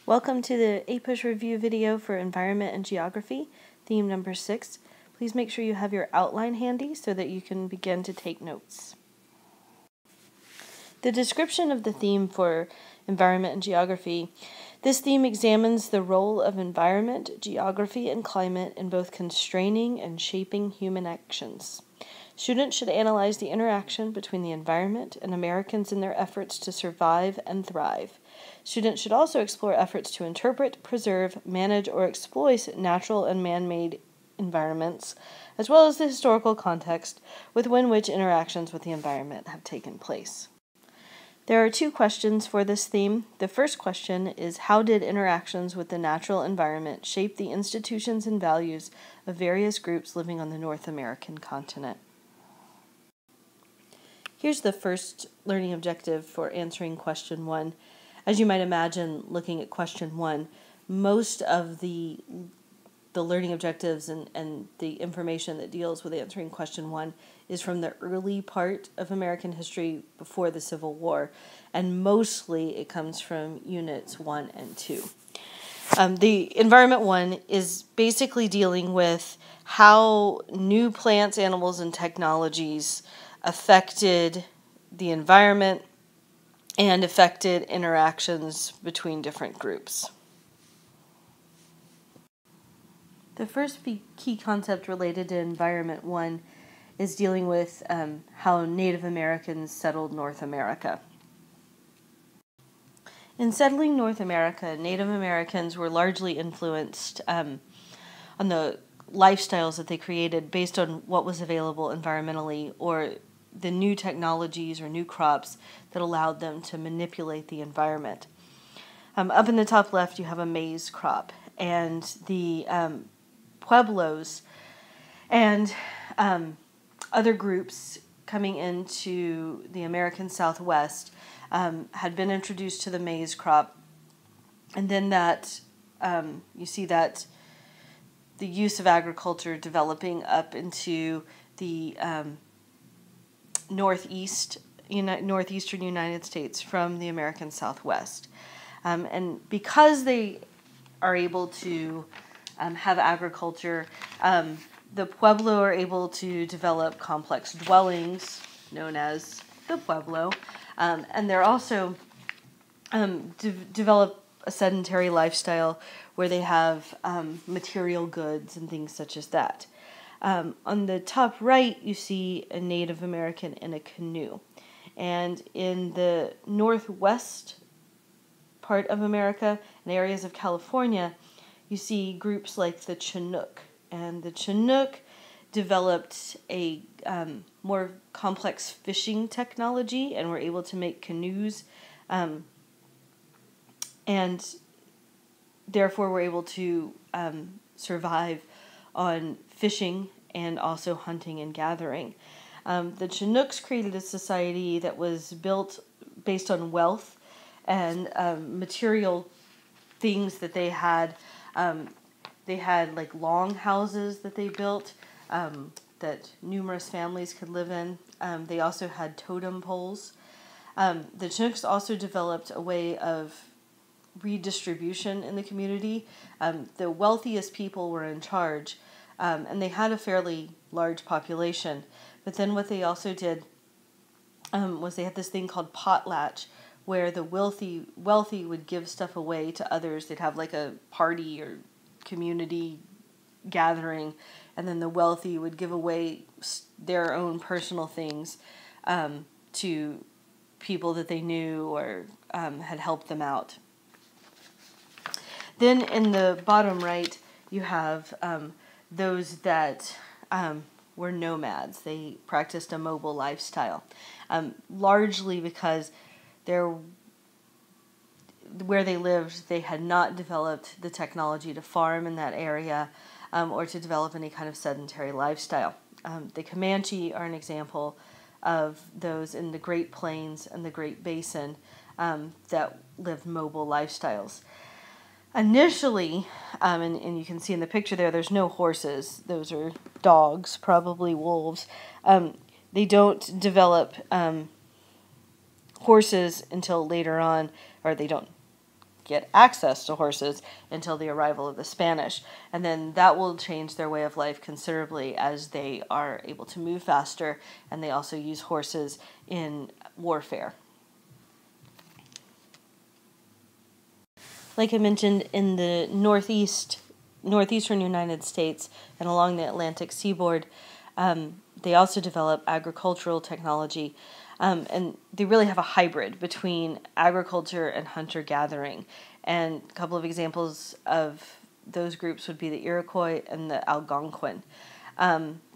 Welcome to the APUSH review video for Environment and Geography, theme number 6. Please make sure you have your outline handy so that you can begin to take notes. The description of the theme for Environment and Geography. This theme examines the role of environment, geography, and climate in both constraining and shaping human actions. Students should analyze the interaction between the environment and Americans in their efforts to survive and thrive. Students should also explore efforts to interpret, preserve, manage, or exploit natural and man-made environments, as well as the historical context within which interactions with the environment have taken place. There are 2 questions for this theme. The first question is, how did interactions with the natural environment shape the institutions and values of various groups living on the North American continent? Here's the first learning objective for answering question 1. As you might imagine, looking at question 1, most of the learning objectives and the information that deals with answering question 1 is from the early part of American history before the Civil War, and mostly it comes from units 1 and 2. The Environment 1 is basically dealing with how new plants, animals, and technologies affected the environment and affected interactions between different groups. The first key concept related to Environment 1 is dealing with how Native Americans settled North America. In settling North America, Native Americans were largely influenced on the lifestyles that they created based on what was available environmentally, or the new technologies or new crops that allowed them to manipulate the environment. Up in the top left, you have a maize crop, and the Pueblos and other groups coming into the American Southwest had been introduced to the maize crop, and then that you see that the use of agriculture developing up into the northeastern United States from the American Southwest. And because they are able to have agriculture, the Pueblo are able to develop complex dwellings known as the Pueblo, and they're also develop a sedentary lifestyle where they have material goods and things such as that. On the top right, you see a Native American in a canoe. And in the northwest part of America and areas of California, you see groups like the Chinook. And the Chinook developed a more complex fishing technology and were able to make canoes, and therefore were able to survive on fishing and also hunting and gathering. The Chinooks created a society that was built based on wealth and material things that they had. They had like long houses that they built that numerous families could live in. They also had totem poles. The Chinooks also developed a way of redistribution in the community. The wealthiest people were in charge, and they had a fairly large population. But then what they also did was they had this thing called potlatch, where the wealthy would give stuff away to others. They'd have like a party or community gathering, and then the wealthy would give away their own personal things to people that they knew or had helped them out. Then in the bottom right, you have those that were nomads. They practiced a mobile lifestyle, largely because where they lived, they had not developed the technology to farm in that area or to develop any kind of sedentary lifestyle. The Comanche are an example of those in the Great Plains and the Great Basin that lived mobile lifestyles. Initially, and you can see in the picture there's no horses. Those are dogs, probably wolves. They don't develop horses until later on, or they don't get access to horses until the arrival of the Spanish. And then that will change their way of life considerably as they are able to move faster, and they also use horses in warfare. Like I mentioned, in the northeastern United States and along the Atlantic seaboard, they also develop agricultural technology, and they really have a hybrid between agriculture and hunter-gathering. And a couple of examples of those groups would be the Iroquois and the Algonquin.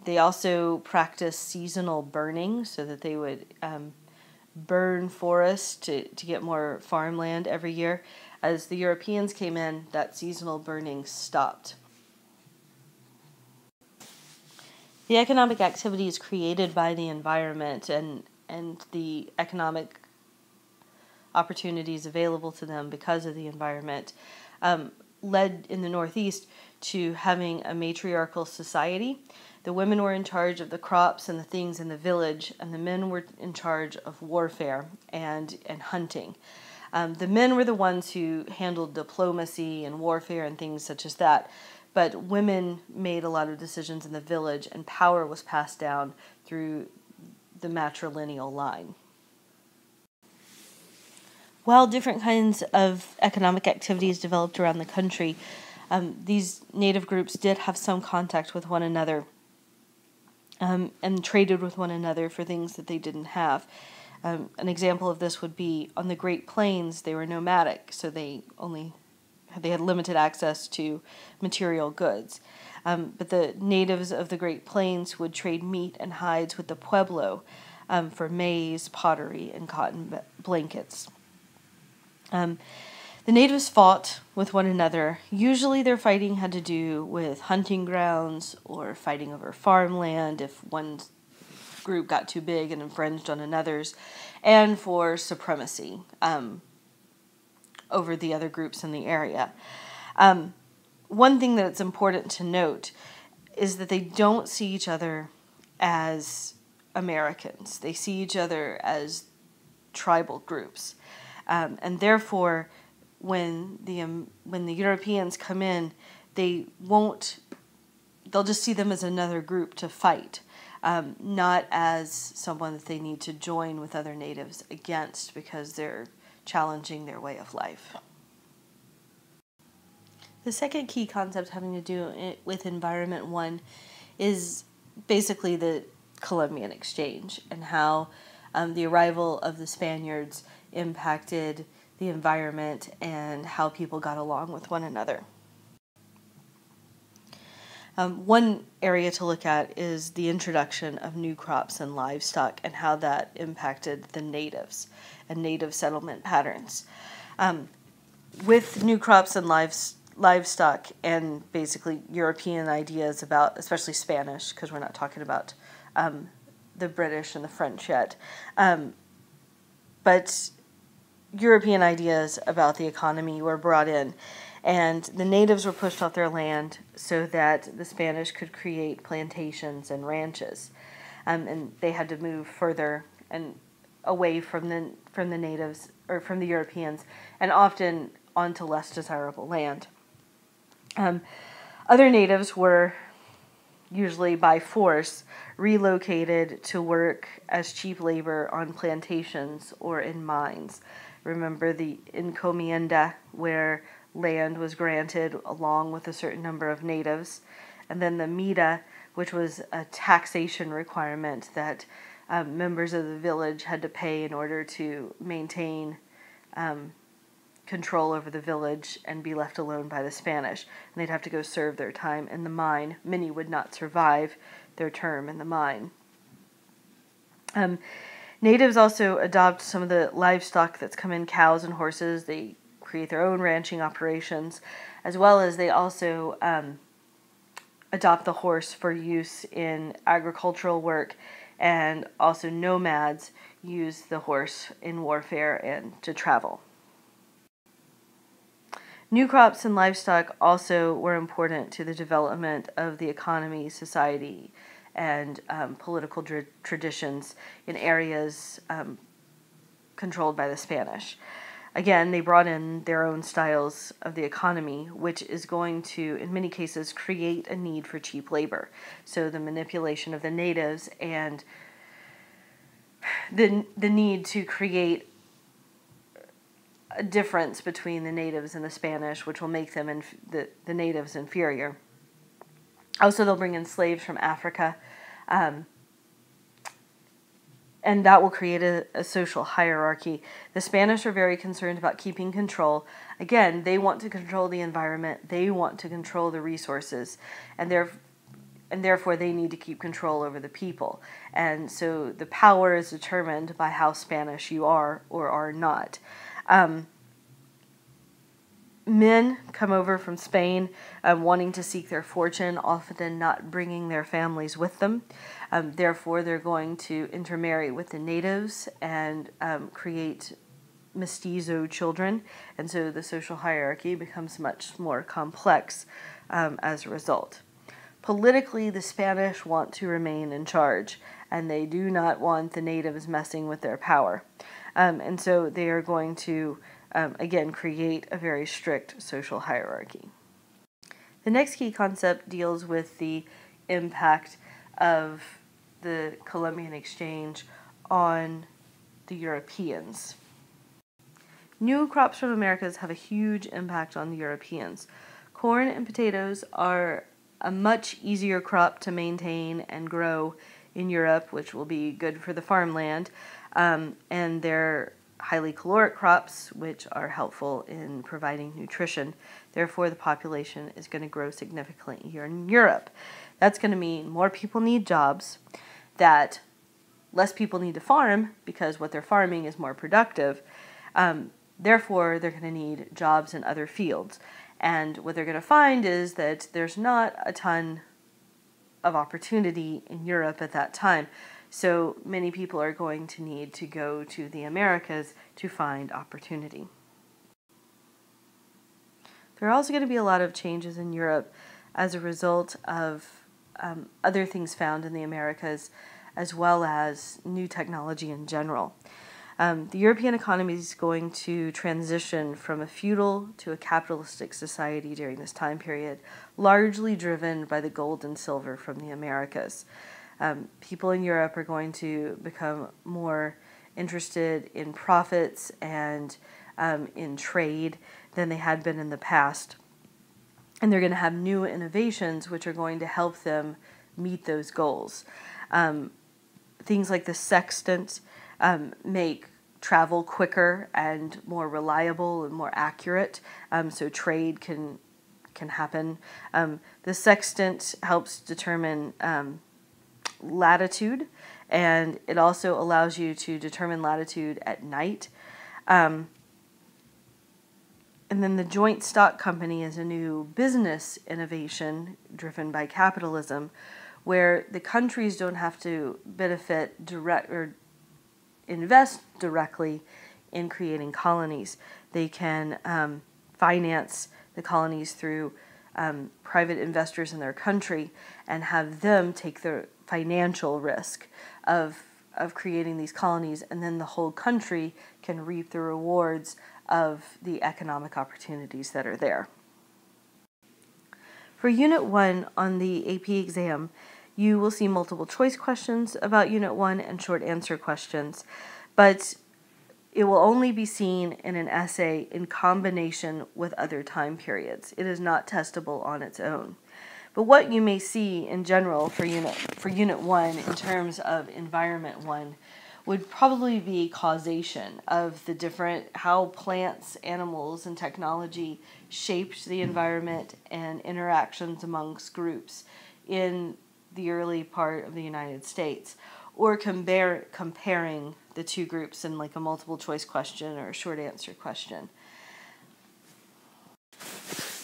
They also practice seasonal burning, so that they would burn forests to get more farmland every year. As the Europeans came in, that seasonal burning stopped. The economic activities created by the environment and the economic opportunities available to them because of the environment led in the Northeast to having a matriarchal society. The women were in charge of the crops and the things in the village, and the men were in charge of warfare and hunting. The men were the ones who handled diplomacy and warfare and things such as that, but women made a lot of decisions in the village, and power was passed down through the matrilineal line. While different kinds of economic activities developed around the country, these native groups did have some contact with one another and traded with one another for things that they didn't have. An example of this would be on the Great Plains. They were nomadic, so they had limited access to material goods. But the natives of the Great Plains would trade meat and hides with the Pueblo for maize, pottery, and cotton blankets. The natives fought with one another. Usually their fighting had to do with hunting grounds or fighting over farmland if one group got too big and infringed on another's, and for supremacy over the other groups in the area. One thing that's important to note is that they don't see each other as Americans. They see each other as tribal groups. And therefore, when the Europeans come in, they'll just see them as another group to fight, not as someone that they need to join with other natives against because they're challenging their way of life. The second key concept having to do with Environment 1 is basically the Columbian Exchange and how the arrival of the Spaniards impacted the environment and how people got along with one another. One area to look at is the introduction of new crops and livestock and how that impacted the natives and native settlement patterns. With new crops and livestock and basically European ideas about, especially Spanish, because we're not talking about the British and the French yet, but European ideas about the economy were brought in, and the natives were pushed off their land so that the Spanish could create plantations and ranches, and they had to move further and away from the natives or from the Europeans, and often onto less desirable land. Other natives were usually by force relocated to work as cheap labor on plantations or in mines. Remember the encomienda, where land was granted along with a certain number of natives, and then the mida, which was a taxation requirement that members of the village had to pay in order to maintain control over the village and be left alone by the Spanish. And they'd have to go serve their time in the mine. Many would not survive their term in the mine. Natives also adopt some of the livestock that's come in, cows and horses. They create their own ranching operations, as well as they also adopt the horse for use in agricultural work, and also nomads use the horse in warfare and to travel. New crops and livestock also were important to the development of the economy, society, and political traditions in areas controlled by the Spanish. Again, they brought in their own styles of the economy, which is going to, in many cases, create a need for cheap labor. So the manipulation of the natives and the need to create a difference between the natives and the Spanish, which will make them the natives inferior. Also, they'll bring in slaves from Africa, and that will create a social hierarchy. The Spanish are very concerned about keeping control. Again, they want to control the environment. They want to control the resources, and therefore they need to keep control over the people. And so the power is determined by how Spanish you are or are not. Men come over from Spain wanting to seek their fortune, often not bringing their families with them. Therefore, they're going to intermarry with the natives and create mestizo children. And so the social hierarchy becomes much more complex as a result. Politically, the Spanish want to remain in charge, and they do not want the natives messing with their power. And so they are going to again, create a very strict social hierarchy. The next key concept deals with the impact of the Columbian exchange on the Europeans. New crops from Americas have a huge impact on the Europeans. Corn and potatoes are a much easier crop to maintain and grow in Europe, which will be good for the farmland, and they're highly caloric crops, which are helpful in providing nutrition. Therefore, the population is going to grow significantly here in Europe. That's going to mean more people need jobs, that less people need to farm because what they're farming is more productive. Therefore, they're going to need jobs in other fields. And what they're going to find is that there's not a ton of opportunity in Europe at that time. So many people are going to need to go to the Americas to find opportunity. There are also going to be a lot of changes in Europe as a result of other things found in the Americas, as well as new technology in general. The European economy is going to transition from a feudal to a capitalistic society during this time period, largely driven by the gold and silver from the Americas. People in Europe are going to become more interested in profits and in trade than they had been in the past. And they're going to have new innovations which are going to help them meet those goals. Things like the sextant make travel quicker and more reliable and more accurate, so trade can happen. The sextant helps determine latitude, and it also allows you to determine latitude at night. And then the joint stock company is a new business innovation driven by capitalism, where the countries don't have to benefit direct or invest directly in creating colonies. They can finance the colonies through private investors in their country and have them take the financial risk of creating these colonies, and then the whole country can reap the rewards of the economic opportunities that are there. For Unit 1 on the AP exam, you will see multiple choice questions about Unit 1 and short answer questions, but it will only be seen in an essay in combination with other time periods. It is not testable on its own. But what you may see in general for Unit 1 in terms of Environment 1 would probably be causation of the different, how plants, animals, and technology shaped the environment and interactions amongst groups in the early part of the United States, or comparing the two groups in like a multiple choice question or a short answer question.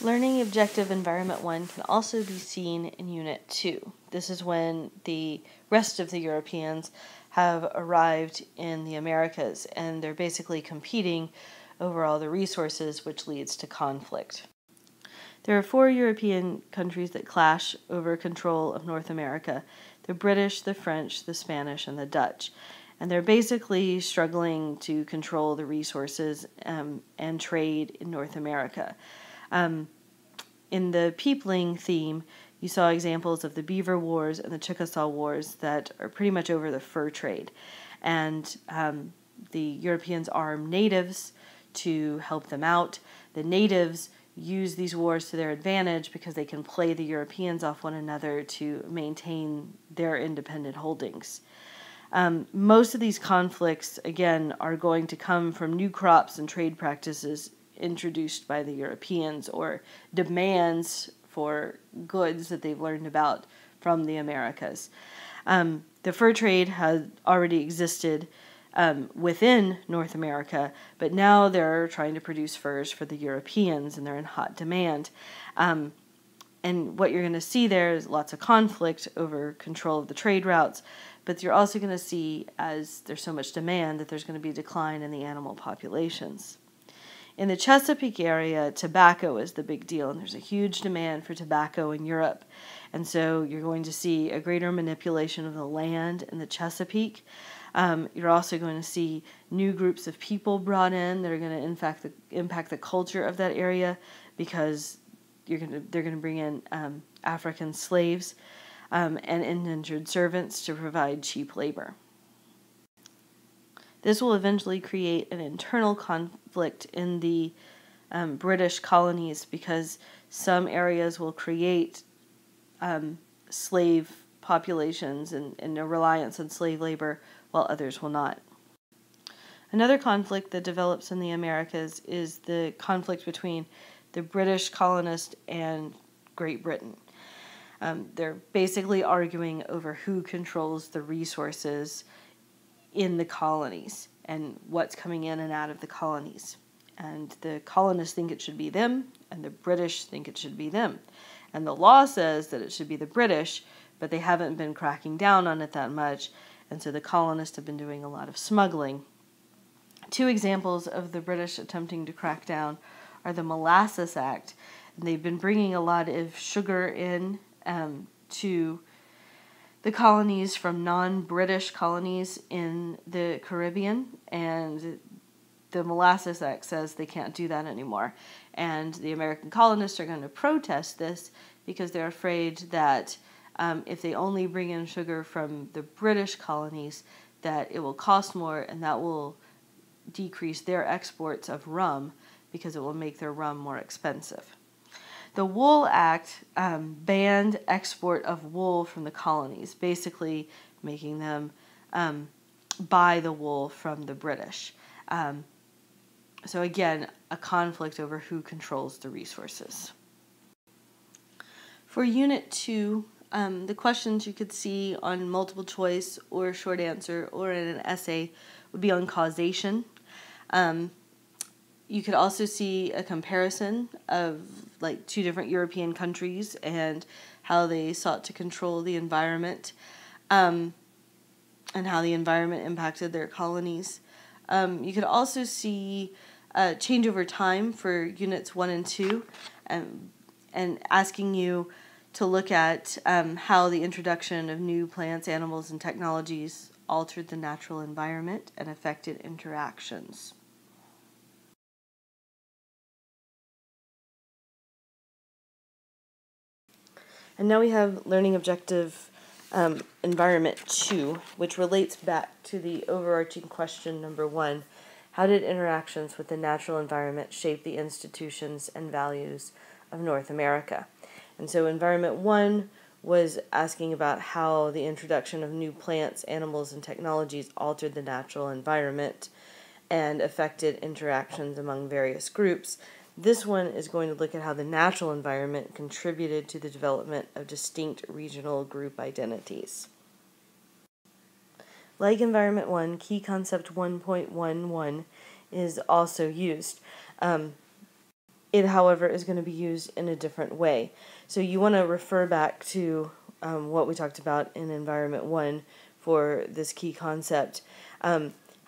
Learning Objective Environment 1 can also be seen in Unit 2. This is when the rest of the Europeans have arrived in the Americas, and they're basically competing over all the resources, which leads to conflict. There are 4 European countries that clash over control of North America: the British, the French, the Spanish, and the Dutch. And they're basically struggling to control the resources and trade in North America. In the peopling theme, you saw examples of the Beaver Wars and the Chickasaw Wars that are pretty much over the fur trade. And the Europeans armed natives to help them out. The natives use these wars to their advantage because they can play the Europeans off one another to maintain their independent holdings. Most of these conflicts, again, are going to come from new crops and trade practices introduced by the Europeans, or demands for goods that they've learned about from the Americas. The fur trade had already existed within North America, but now they're trying to produce furs for the Europeans, and they're in hot demand. And what you're going to see there is lots of conflict over control of the trade routes, but you're also going to see, as there's so much demand, that there's going to be a decline in the animal populations. In the Chesapeake area, tobacco is the big deal, and there's a huge demand for tobacco in Europe. And so you're going to see a greater manipulation of the land in the Chesapeake. You're also going to see new groups of people brought in that are going to impact the culture of that area, because they're going to bring in African slaves and indentured servants to provide cheap labor. This will eventually create an internal conflict in the British colonies, because some areas will create slave populations and a reliance on slave labor, while others will not. Another conflict that develops in the Americas is the conflict between the British colonists and Great Britain. They're basically arguing over who controls the resources in the colonies and what's coming in and out of the colonies. And the colonists think it should be them, and the British think it should be them. And the law says that it should be the British, but they haven't been cracking down on it that much, and so the colonists have been doing a lot of smuggling. Two examples of the British attempting to crack down are the Molasses Act. And they've been bringing a lot of sugar in to the colonies from non-British colonies in the Caribbean, and the Molasses Act says they can't do that anymore. And the American colonists are going to protest this because they're afraid that if they only bring in sugar from the British colonies, that it will cost more, and that will decrease their exports of rum because it will make their rum more expensive. The Wool Act banned export of wool from the colonies, basically making them buy the wool from the British. So again, a conflict over who controls the resources. For Unit 2, the questions you could see on multiple choice or short answer or in an essay would be on causation. You could also see a comparison of like two different European countries and how they sought to control the environment, and how the environment impacted their colonies. You could also see change over time for Units 1 and 2, and asking you to look at how the introduction of new plants, animals, and technologies altered the natural environment and affected interactions. And now we have Learning Objective Environment 2, which relates back to the overarching question number 1. How did interactions with the natural environment shape the institutions and values of North America? And so Environment 1 was asking about how the introduction of new plants, animals, and technologies altered the natural environment and affected interactions among various groups. This one is going to look at how the natural environment contributed to the development of distinct regional group identities. Like Environment 1, Key Concept 1.11 is also used. It, however, is going to be used in a different way. So you want to refer back to what we talked about in Environment 1 for this key concept.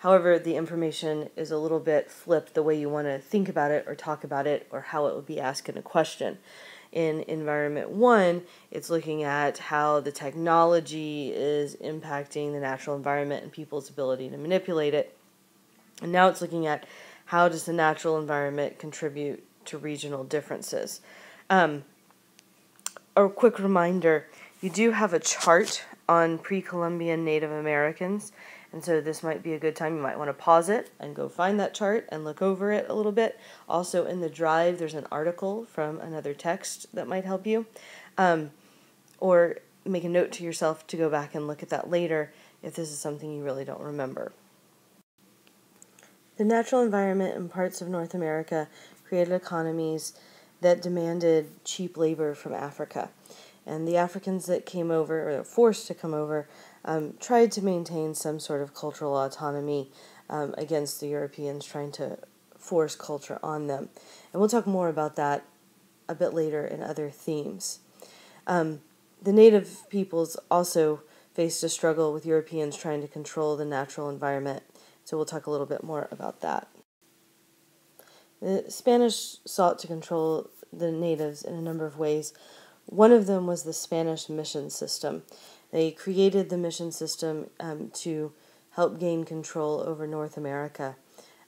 However, the information is a little bit flipped the way you want to think about it or talk about it or how it would be asked in a question. In Environment 1, it's looking at how the technology is impacting the natural environment and people's ability to manipulate it. And now it's looking at how does the natural environment contribute to regional differences. A quick reminder, you do have a chart on pre-Columbian Native Americans, and so this might be a good time. You might want to pause it and go find that chart and look over it a little bit. Also in the drive, there's an article from another text that might help you. Or make a note to yourself to go back and look at that later if this is something you really don't remember. The natural environment in parts of North America created economies that demanded cheap labor from Africa. And the Africans that came over, or were forced to come over, tried to maintain some sort of cultural autonomy against the Europeans trying to force culture on them. And we'll talk more about that a bit later in other themes. The native peoples also faced a struggle with Europeans trying to control the natural environment. So we'll talk a little bit more about that. The Spanish sought to control the natives in a number of ways. One of them was the Spanish mission system. They created the mission system to help gain control over North America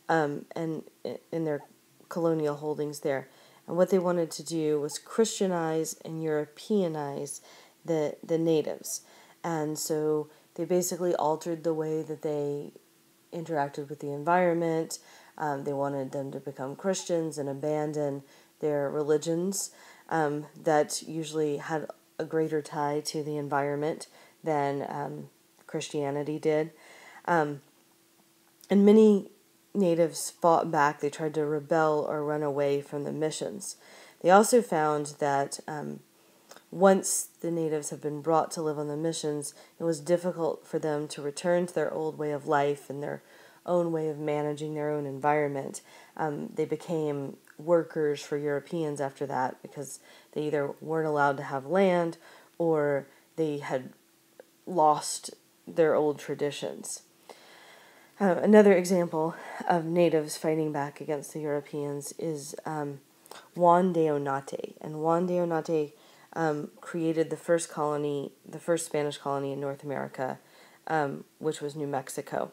and in their colonial holdings there. And what they wanted to do was Christianize and Europeanize the natives. And so they basically altered the way that they interacted with the environment. They wanted them to become Christians and abandon their religions that usually had a greater tie to the environment than Christianity did. And many natives fought back. They tried to rebel or run away from the missions. They also found that once the natives had been brought to live on the missions, it was difficult for them to return to their old way of life and their own way of managing their own environment. They became workers for Europeans after that because they either weren't allowed to have land or they had lost their old traditions. Another example of natives fighting back against the Europeans is Juan de Onate. And Juan de Onate created the first Spanish colony in North America, which was New Mexico.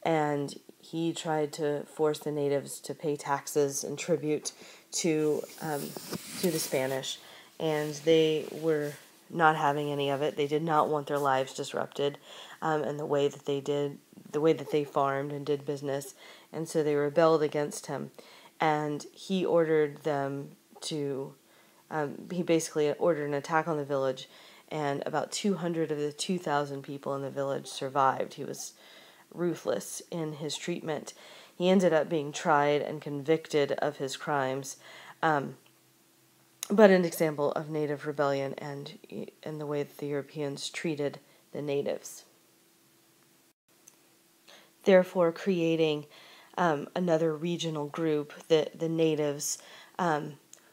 And he tried to force the natives to pay taxes and tribute to the Spanish, and they were not having any of it. They did not want their lives disrupted, and the way that they farmed and did business, and so they rebelled against him, and he ordered them to. He basically ordered an attack on the village, and about 200 of the 2,000 people in the village survived. He was ruthless in his treatment. He ended up being tried and convicted of his crimes, but an example of native rebellion and the way that the Europeans treated the natives. Therefore, creating another regional group, the natives,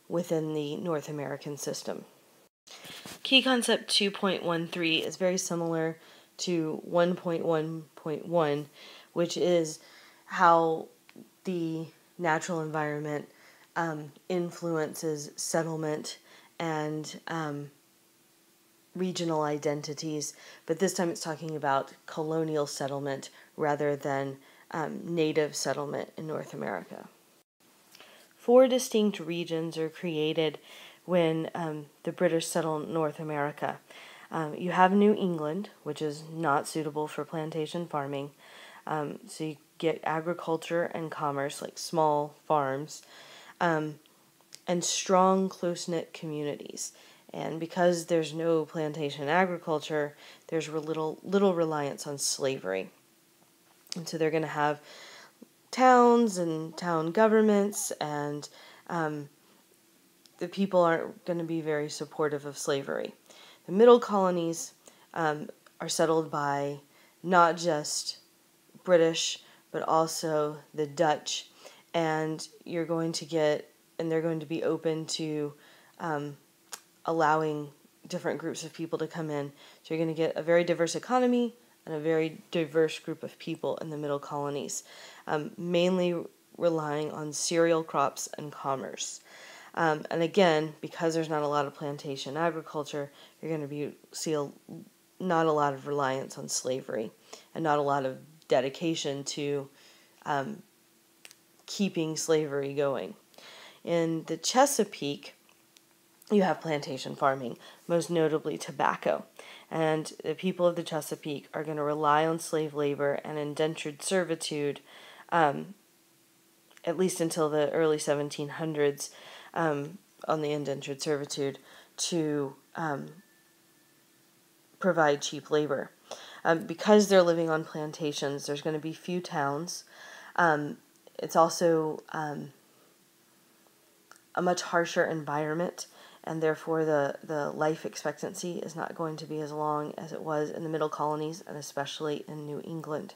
within the North American system. Key concept 2.13 is very similar to 1.1.1, which is how the natural environment influences settlement and regional identities, but this time it's talking about colonial settlement rather than native settlement in North America. 4 distinct regions are created when the British settled North America. You have New England, which is not suitable for plantation farming. So you get agriculture and commerce, like small farms, and strong, close-knit communities. And because there's no plantation agriculture, there's little reliance on slavery. And so they're going to have towns and town governments, and the people aren't going to be very supportive of slavery. The middle colonies are settled by not just British, but also the Dutch, and they're going to be open to allowing different groups of people to come in. So you're going to get a very diverse economy, and a very diverse group of people in the middle colonies, mainly relying on cereal crops and commerce. And again, because there's not a lot of plantation agriculture, you're going to see not a lot of reliance on slavery and not a lot of dedication to keeping slavery going. In the Chesapeake, you have plantation farming, most notably tobacco. And the people of the Chesapeake are going to rely on slave labor and indentured servitude, at least until the early 1700s, on the indentured servitude to provide cheap labor. Because they're living on plantations, there's going to be few towns. It's also a much harsher environment, and therefore the life expectancy is not going to be as long as it was in the middle colonies, and especially in New England.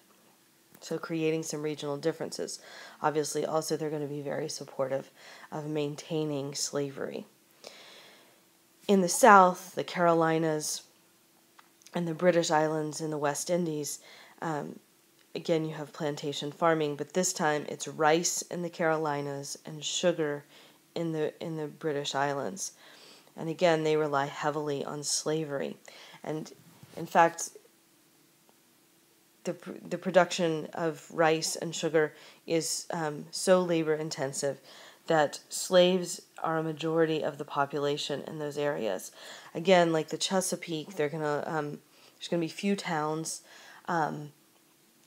So creating some regional differences. Obviously, also they're going to be very supportive of maintaining slavery. In the South, the Carolinas and the British Islands in the West Indies, again, you have plantation farming, but this time it's rice in the Carolinas and sugar in the British Islands. And again, they rely heavily on slavery. And in fact, the production of rice and sugar is so labor intensive that slaves are a majority of the population in those areas. Again, like the Chesapeake, there's gonna be few towns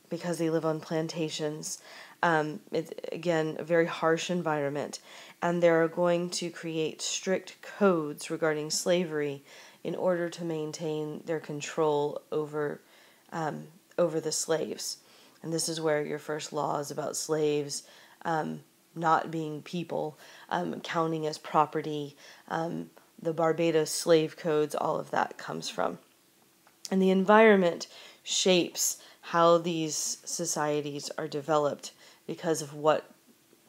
because they live on plantations. It's, again, a very harsh environment, and they're going to create strict codes regarding slavery in order to maintain their control over the slaves. And this is where your first laws about slaves not being people, counting as property, the Barbados slave codes, all of that comes from. And the environment shapes how these societies are developed because of what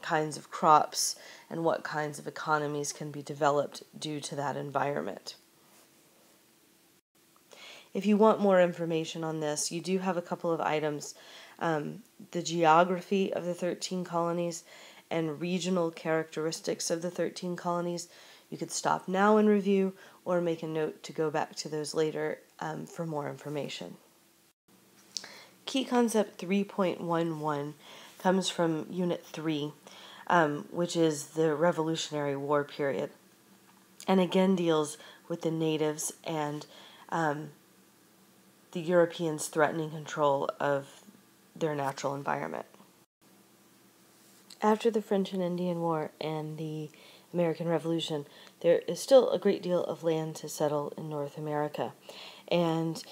kinds of crops and what kinds of economies can be developed due to that environment. If you want more information on this, you do have a couple of items, the geography of the 13 colonies and regional characteristics of the 13 colonies. You could stop now and review, or make a note to go back to those later for more information. Key Concept 3.11 comes from Unit 3, which is the Revolutionary War period, and again deals with the natives and the Europeans threatening control of their natural environment. After the French and Indian War and the American Revolution, there is still a great deal of land to settle in North America, and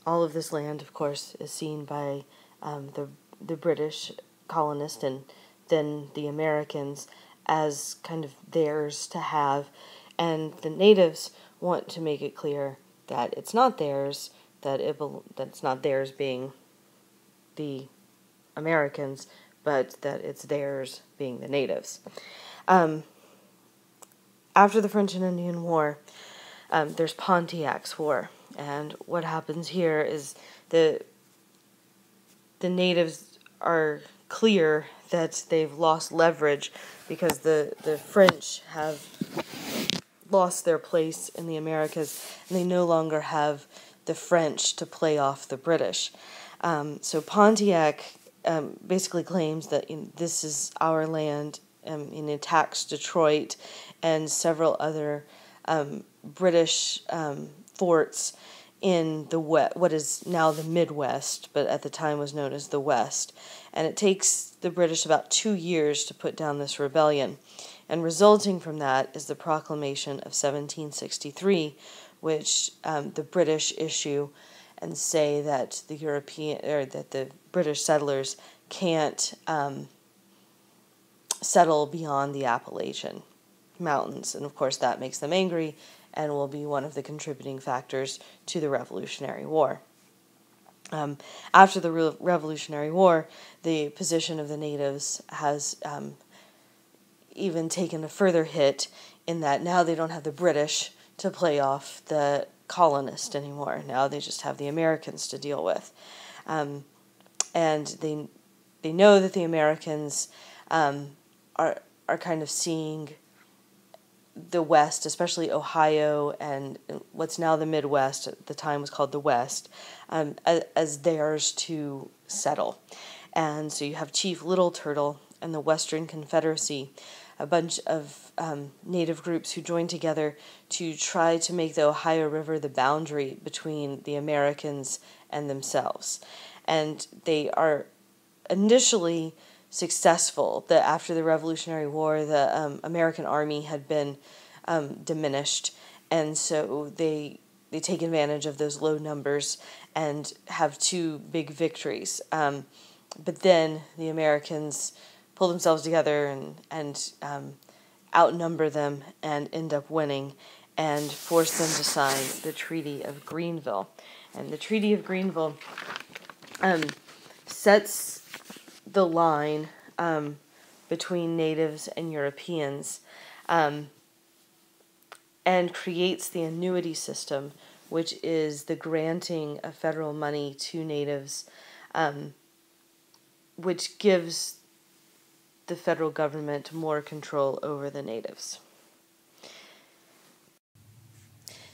all of this land, of course, is seen by the British colonists and then the Americans as kind of theirs to have, and the natives want to make it clear that it's not theirs, that it's not theirs being the Americans, but that it's theirs being the natives. After the French and Indian War, there's Pontiac's War, and what happens here is the natives are clear that they've lost leverage because the French have lost their place in the Americas, and they no longer have the French to play off the British. So Pontiac basically claims that this is our land, and attacks Detroit and several other British forts in what is now the Midwest, but at the time was known as the West. And it takes the British about 2 years to put down this rebellion. And resulting from that is the Proclamation of 1763, which the British issue and say that the British settlers can't settle beyond the Appalachian Mountains. And of course that makes them angry and will be one of the contributing factors to the Revolutionary War. After the Revolutionary War, the position of the natives has even taken a further hit in that now they don't have the British to play off the colonist anymore. Now they just have the Americans to deal with. And they know that the Americans are kind of seeing the West, especially Ohio and what's now the Midwest, at the time was called the West, as theirs to settle. And so you have Chief Little Turtle and the Western Confederacy, a bunch of native groups who joined together to try to make the Ohio River the boundary between the Americans and themselves. And they are initially successful. That after the Revolutionary War, the American army had been diminished, and so they take advantage of those low numbers and have two big victories. But then the Americans pull themselves together and outnumber them and end up winning and force them to sign the Treaty of Greenville. And the Treaty of Greenville sets the line between natives and Europeans, and creates the annuity system, which is the granting of federal money to natives, which gives the federal government more control over the natives.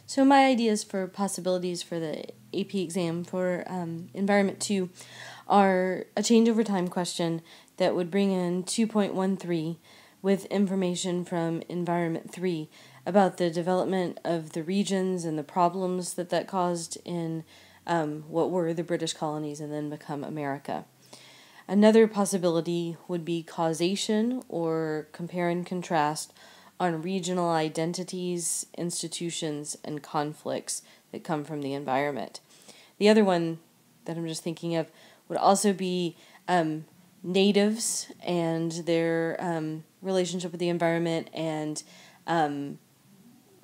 So my ideas for possibilities for the AP exam for Environment 2 are a change over time question that would bring in 2.13 with information from Environment 3 about the development of the regions and the problems that caused in what were the British colonies and then become America. Another possibility would be causation or compare and contrast on regional identities, institutions, and conflicts that come from the environment. The other one that I'm just thinking of would also be natives and their relationship with the environment and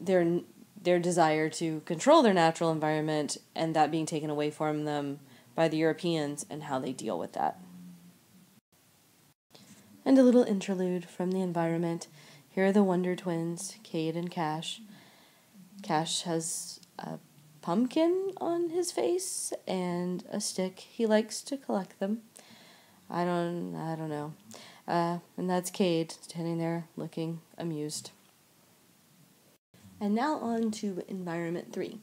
their desire to control their natural environment and that being taken away from them by the Europeans and how they deal with that. And a little interlude from the environment. Here are the Wonder Twins, Cade and Cash. Cash has a pumpkin on his face and a stick. He likes to collect them. I don't know. And that's Cade standing there looking amused. And now on to Environment 3.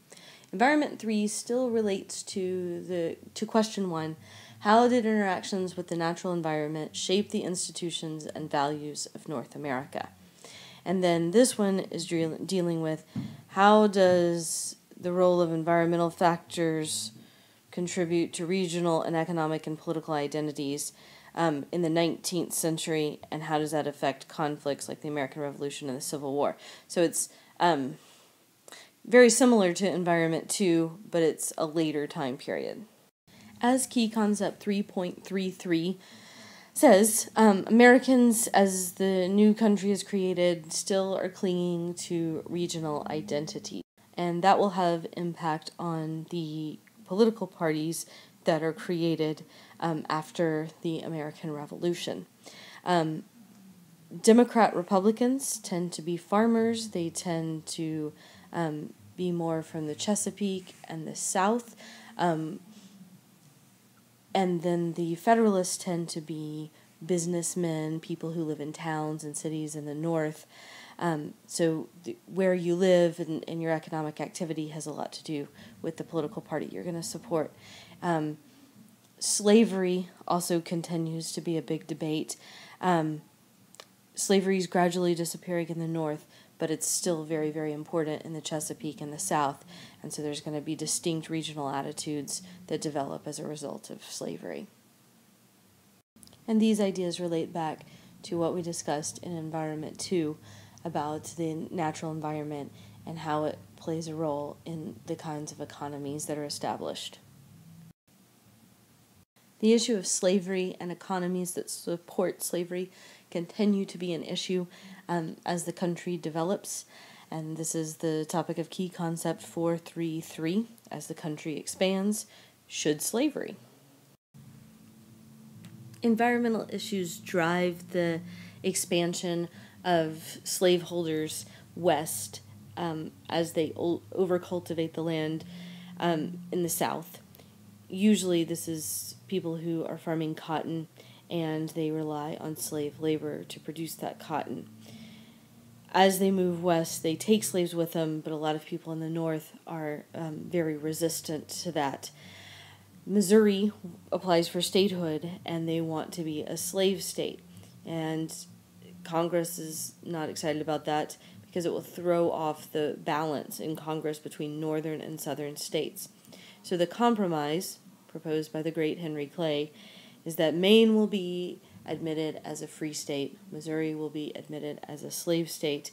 Environment 3 still relates to question 1. How did interactions with the natural environment shape the institutions and values of North America? And then this one is dealing with how does the role of environmental factors contribute to regional and economic and political identities in the 19th century, and how does that affect conflicts like the American Revolution and the Civil War? So it's very similar to Environment 2, but it's a later time period. As Key Concept 3.33 says, Americans, as the new country is created, still are clinging to regional identity. And that will have impact on the political parties that are created after the American Revolution. Democrat Republicans tend to be farmers. They tend to be more from the Chesapeake and the South. And then the Federalists tend to be businessmen, people who live in towns and cities in the North. So where you live and your economic activity has a lot to do with the political party you're going to support. Slavery also continues to be a big debate. Slavery is gradually disappearing in the North, but it's still very, very important in the Chesapeake and the South, and so there's going to be distinct regional attitudes that develop as a result of slavery. And these ideas relate back to what we discussed in Environment 2 about the natural environment and how it plays a role in the kinds of economies that are established. The issue of slavery and economies that support slavery continue to be an issue as the country develops, and this is the topic of Key Concept 433. As the country expands, should slavery? Environmental issues drive the expansion of slaveholders west as they overcultivate the land in the South. Usually this is people who are farming cotton, and they rely on slave labor to produce that cotton. As they move west, they take slaves with them, but a lot of people in the North are very resistant to that. Missouri applies for statehood, and they want to be a slave state. And Congress is not excited about that because it will throw off the balance in Congress between northern and southern states. So the compromise proposed by the great Henry Clay is that Maine will be admitted as a free state, Missouri will be admitted as a slave state,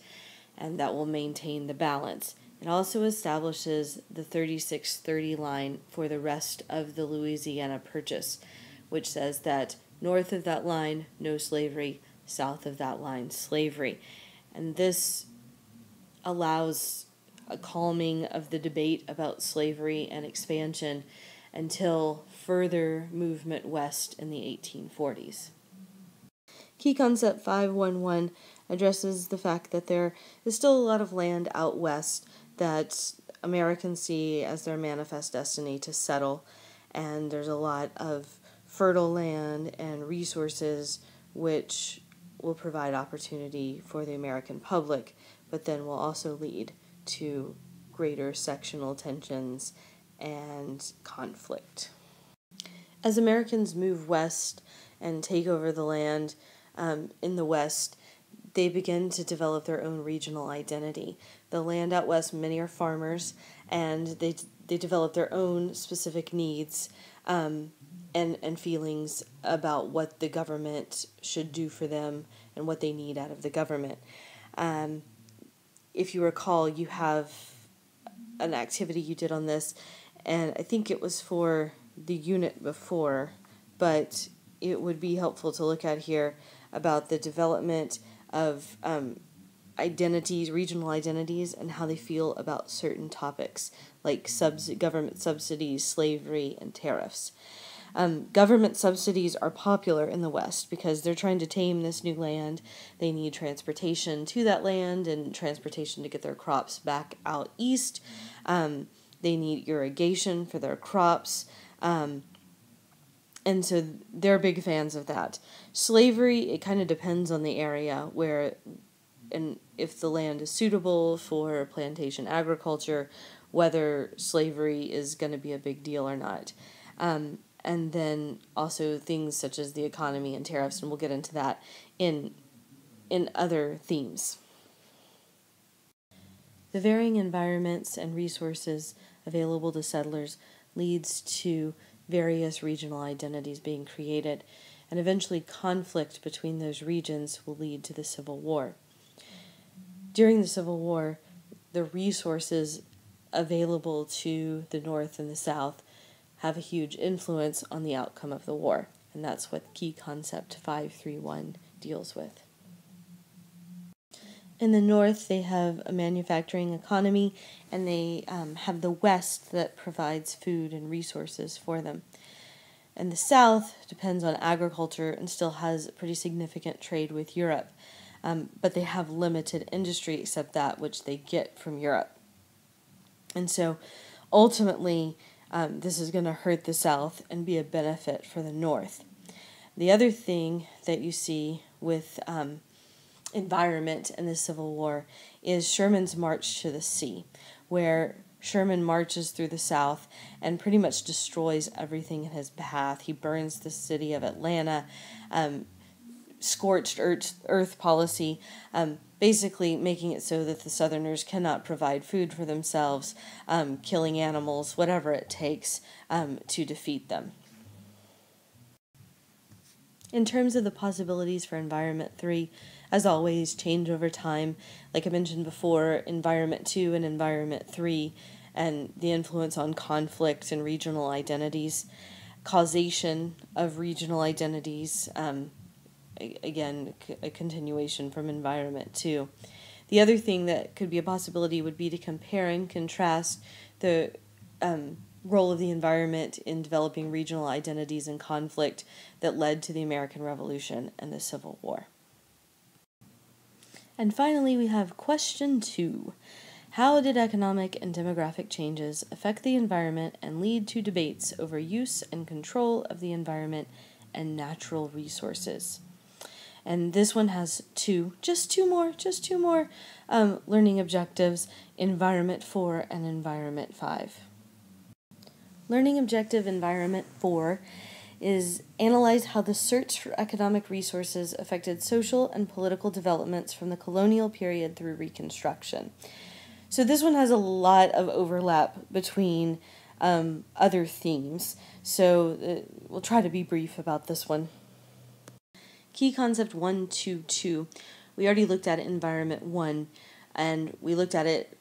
and that will maintain the balance. It also establishes the 3630 line for the rest of the Louisiana Purchase, which says that north of that line, no slavery, south of that line, slavery. And this allows a calming of the debate about slavery and expansion until further movement west in the 1840s. Key Concept 511 addresses the fact that there is still a lot of land out west that Americans see as their manifest destiny to settle, and there's a lot of fertile land and resources which will provide opportunity for the American public, but then will also lead to greater sectional tensions and conflict. As Americans move west and take over the land in the west, they begin to develop their own regional identity. The land out west, many are farmers, and they develop their own specific needs and feelings about what the government should do for them and what they need out of the government. If you recall, you have an activity you did on this, and I think it was for the unit before, but it would be helpful to look at here about the development of identities, regional identities, and how they feel about certain topics like government subsidies, slavery, and tariffs. Government subsidies are popular in the West because they're trying to tame this new land. They need transportation to that land and transportation to get their crops back out east. They need irrigation for their crops. And so they're big fans of that. Slavery, it kind of depends on the area where, and if the land is suitable for plantation agriculture, whether slavery is going to be a big deal or not. And then also things such as the economy and tariffs, and we'll get into that in other themes. The varying environments and resources available to settlers leads to various regional identities being created, and eventually conflict between those regions will lead to the Civil War. During the Civil War, the resources available to the North and the South have a huge influence on the outcome of the war, and that's what Key Concept 531 deals with. In the North, they have a manufacturing economy, and they have the West that provides food and resources for them. And the South depends on agriculture and still has pretty significant trade with Europe, but they have limited industry except that which they get from Europe. And so ultimately, this is going to hurt the South and be a benefit for the North. The other thing that you see with environment in the Civil War is Sherman's march to the sea, where Sherman marches through the South and pretty much destroys everything in his path. He burns the city of Atlanta, scorched earth policy, basically making it so that the Southerners cannot provide food for themselves, killing animals, whatever it takes to defeat them. In terms of the possibilities for Environment 3, as always, change over time. Like I mentioned before, Environment 2 and Environment 3, and the influence on conflict and regional identities, causation of regional identities, again, a continuation from Environment 2. The other thing that could be a possibility would be to compare and contrast the role of the environment in developing regional identities and conflict that led to the American Revolution and the Civil War. And finally, we have question 2. How did economic and demographic changes affect the environment and lead to debates over use and control of the environment and natural resources? And this one has just two more learning objectives, Environment 4 and Environment 5. Learning objective Environment 4 is analyze how the search for economic resources affected social and political developments from the colonial period through Reconstruction. So this one has a lot of overlap between other themes, so we'll try to be brief about this one. Key concept 122, we already looked at Environment 1, and we looked at it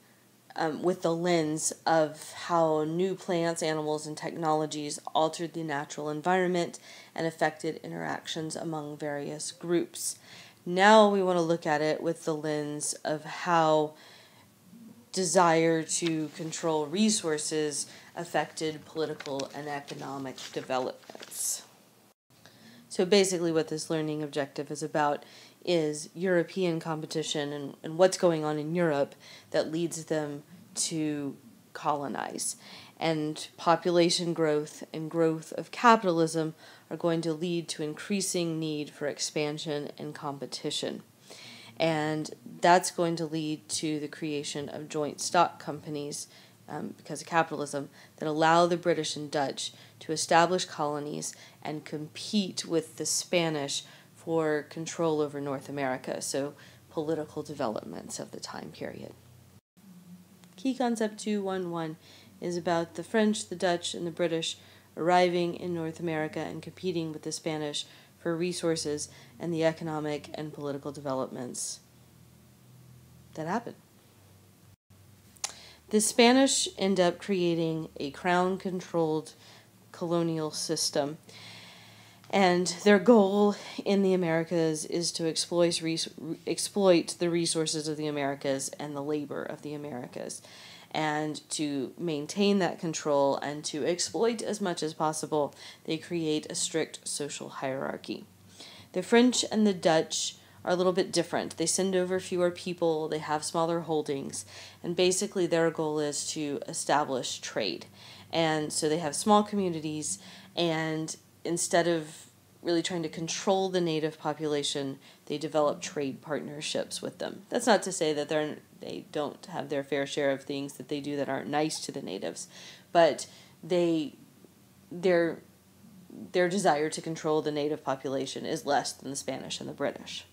with the lens of how new plants, animals, and technologies altered the natural environment and affected interactions among various groups. Now we want to look at it with the lens of how desire to control resources affected political and economic developments. So basically what this learning objective is about is European competition and what's going on in Europe that leads them to colonize. And population growth and growth of capitalism are going to lead to increasing need for expansion and competition. And that's going to lead to the creation of joint stock companies because of capitalism that allow the British and Dutch to establish colonies and compete with the Spanish for control over North America, so political developments of the time period. Key concept 211 is about the French, the Dutch, and the British arriving in North America and competing with the Spanish for resources and the economic and political developments that happened. The Spanish end up creating a crown-controlled colonial system, and their goal in the Americas is to exploit the resources of the Americas and the labor of the Americas, and to maintain that control and to exploit as much as possible, they create a strict social hierarchy. The French and the Dutch are a little bit different. They send over fewer people, they have smaller holdings, and basically their goal is to establish trade. And so they have small communities, and instead of really trying to control the native population, they develop trade partnerships with them. That's not to say that they don't have their fair share of things that they do that aren't nice to the natives, but their desire to control the native population is less than the Spanish and the British.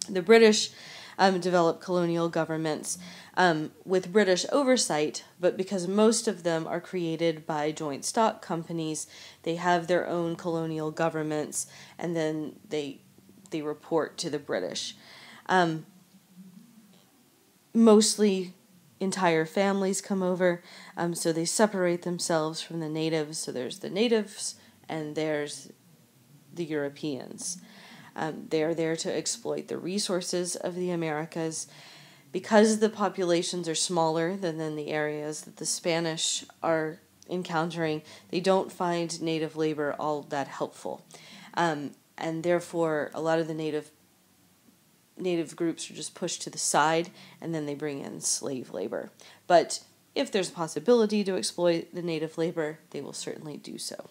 The British developed colonial governments with British oversight, but because most of them are created by joint stock companies, they have their own colonial governments, and then they report to the British. Mostly entire families come over, so they separate themselves from the natives. So there's the natives and there's the Europeans. They are there to exploit the resources of the Americas. Because the populations are smaller than the areas that the Spanish are encountering, they don't find native labor all that helpful. And therefore, a lot of the native groups are just pushed to the side, and then they bring in slave labor. But if there's a possibility to exploit the native labor, they will certainly do so.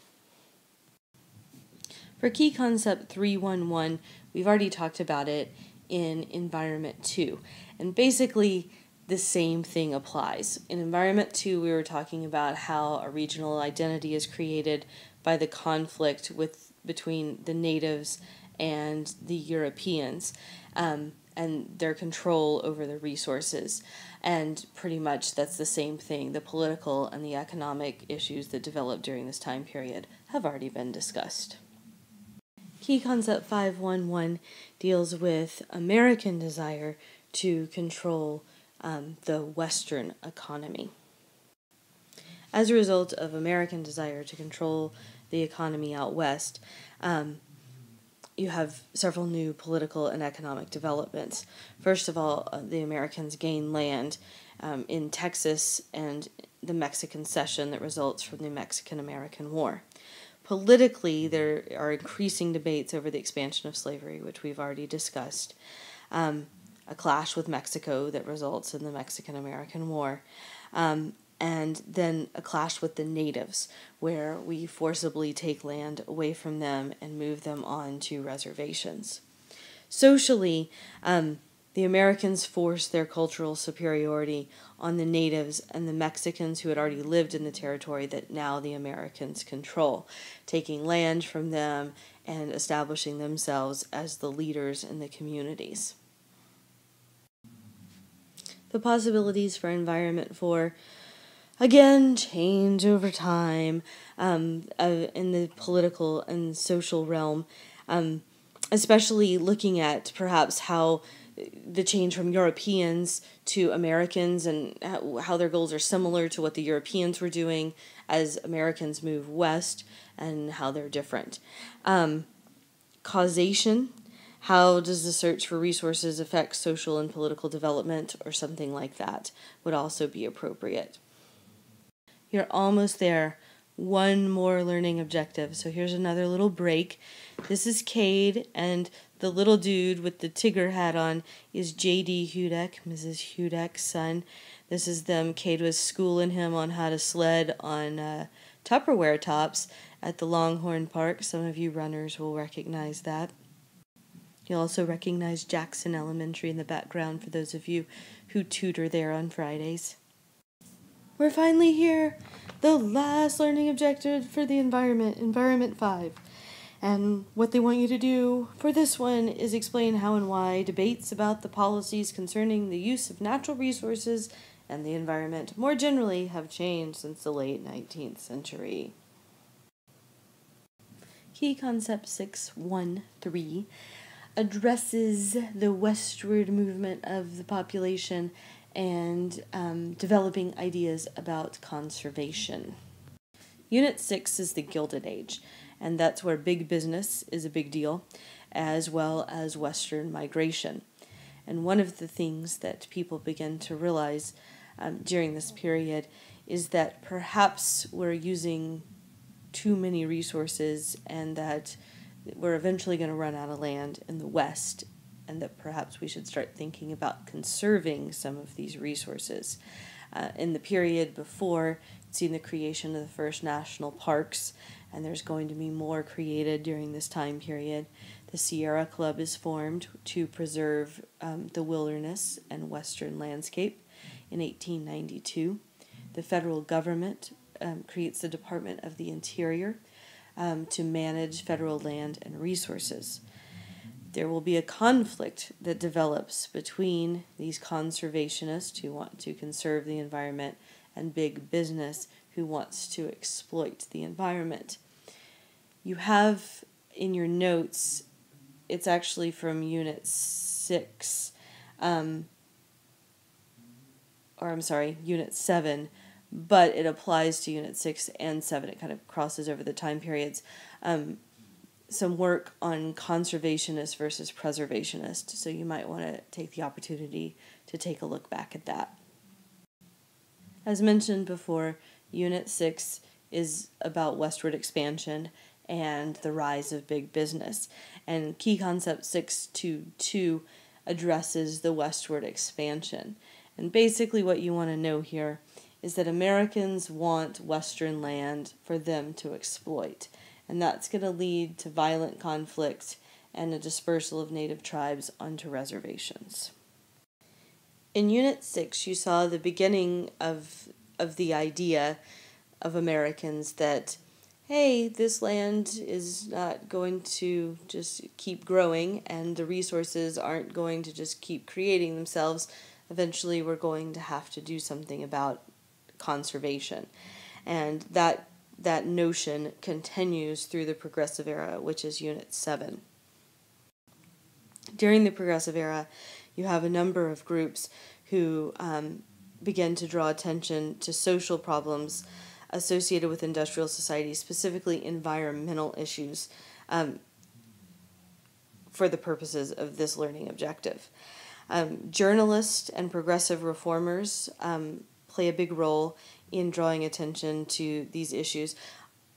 For key concept 311, we've already talked about it in Environment 2. And basically, the same thing applies. In Environment 2, we were talking about how a regional identity is created by the conflict between the natives and the Europeans, and their control over the resources. And pretty much that's the same thing. The political and the economic issues that developed during this time period have already been discussed. Key concept 511 deals with American desire to control the Western economy. As a result of American desire to control the economy out west, you have several new political and economic developments. First of all, the Americans gain land in Texas and the Mexican cession that results from the Mexican-American War. Politically, there are increasing debates over the expansion of slavery, which we've already discussed. a clash with Mexico that results in the Mexican-American War, and then a clash with the natives, where we forcibly take land away from them and move them on to reservations. Socially, the Americans forced their cultural superiority on the natives and the Mexicans who had already lived in the territory that now the Americans control, taking land from them and establishing themselves as the leaders in the communities. The possibilities for Environment 4, again, change over time in the political and social realm, especially looking at perhaps how the change from Europeans to Americans and how their goals are similar to what the Europeans were doing as Americans move west and how they're different. Causation. How does the search for resources affect social and political development, or something like that would also be appropriate. You're almost there. One more learning objective. So here's another little break. This is Cade, and the little dude with the Tigger hat on is J.D. Hudak, Mrs. Hudak's son. This is them. Cade was schooling him on how to sled on Tupperware tops at the Longhorn Park. Some of you runners will recognize that. You'll also recognize Jackson Elementary in the background for those of you who tutor there on Fridays. We're finally here. The last learning objective for the Environment 5. And what they want you to do for this one is explain how and why debates about the policies concerning the use of natural resources and the environment more generally have changed since the late 19th century. Key Concept 6.1.3 addresses the westward movement of the population and developing ideas about conservation. Unit 6 is the Gilded Age, and that's where big business is a big deal, as well as Western migration. And one of the things that people begin to realize during this period is that perhaps we're using too many resources and that we're eventually going to run out of land in the West, and that perhaps we should start thinking about conserving some of these resources. In the period before, it's seen the creation of the first national parks, and there's going to be more created during this time period. The Sierra Club is formed to preserve the wilderness and western landscape in 1892. The federal government creates the Department of the Interior to manage federal land and resources. There will be a conflict that develops between these conservationists who want to conserve the environment and big business who wants to exploit the environment. You have in your notes, it's actually from Unit 6, Unit 7, but it applies to Unit 6 and 7. It kind of crosses over the time periods. Some work on conservationist versus preservationist, so you might want to take the opportunity to take a look back at that. As mentioned before, Unit 6 is about westward expansion and the rise of big business, and Key Concept 6.2.2 addresses the westward expansion. And basically what you want to know here is that Americans want Western land for them to exploit, and that's going to lead to violent conflict and a dispersal of native tribes onto reservations. In Unit 6, you saw the beginning of the idea of Americans that, hey, this land is not going to just keep growing, and the resources aren't going to just keep creating themselves. Eventually, we're going to have to do something about conservation. And that notion continues through the Progressive Era, which is Unit 7. During the Progressive Era, you have a number of groups who begin to draw attention to social problems associated with industrial society, specifically environmental issues, for the purposes of this learning objective. Journalists and progressive reformers play a big role in drawing attention to these issues.